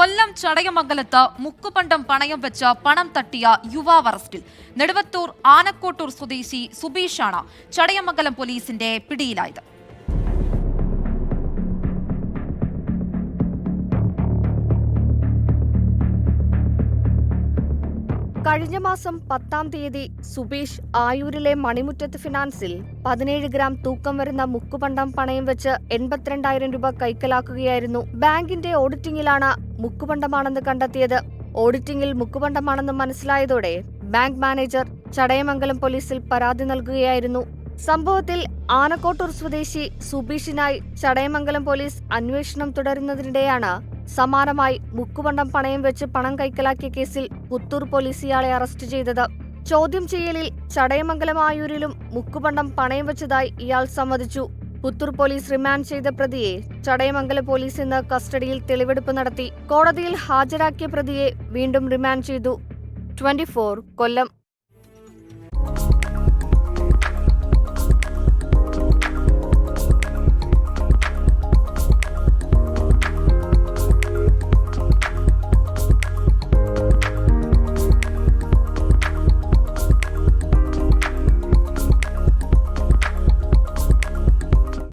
കൊല്ലം ചടയമംഗലത്ത് മുക്കുപണ്ടം പണയം വെച്ച് പണം തട്ടിയ യുവാവ് അറസ്റ്റിൽ. നെടുവത്തൂർ ആനക്കോട്ടൂർ സ്വദേശി സുബീഷാണ് ചടയമംഗലം പോലീസിന്റെ പിടിയിലായത്. കഴിഞ്ഞ മാസം 10-ാം തീയതി സുബീഷ് ആയൂരിലെ മണിമുറ്റത്ത് ഫിനാൻസിൽ 17 ഗ്രാം തൂക്കം വരുന്ന മുക്കുപണ്ടം പണയം വെച്ച് 82,000 രൂപ കൈക്കലാക്കുകയായിരുന്നു. ബാങ്കിന്റെ ഓഡിറ്റിംഗിലാണ് മുക്കുപണ്ടമാണെന്ന് കണ്ടെത്തിയത്. ഓഡിറ്റിംഗിൽ മുക്കുപണ്ടമാണെന്ന് മനസ്സിലായതോടെ ബാങ്ക് മാനേജർ ചടയമംഗലം പോലീസിൽ പരാതി നൽകുകയായിരുന്നു. സംഭവത്തിൽ ആനക്കോട്ടൂർ സ്വദേശി സുബീഷിനായി ചടയമംഗലം പോലീസ് അന്വേഷണം തുടരുന്നതിനിടെയാണ് സമാനമായി മുക്കുപണ്ടം പണയം വെച്ച് പണം കൈക്കലാക്കിയ കേസിൽ പുത്തൂർ പോലീസ് ഇയാളെ അറസ്റ്റ് ചെയ്തത്. ചോദ്യം ചെയ്യലിൽ ചടയമംഗലം ആയൂരിലും മുക്കുപണ്ടം പണയം വെച്ചതായി ഇയാൾ സമ്മതിച്ചു. പുത്തൂർ പോലീസ് റിമാൻഡ് ചെയ്ത പ്രതിയെ ചടയമംഗലം പോലീസ് ഇന്ന് കസ്റ്റഡിയിൽ തെളിവെടുപ്പ് നടത്തി. കോടതിയിൽ ഹാജരാക്കിയ പ്രതിയെ വീണ്ടും റിമാൻഡ് ചെയ്തു. 24 കൊല്ലം.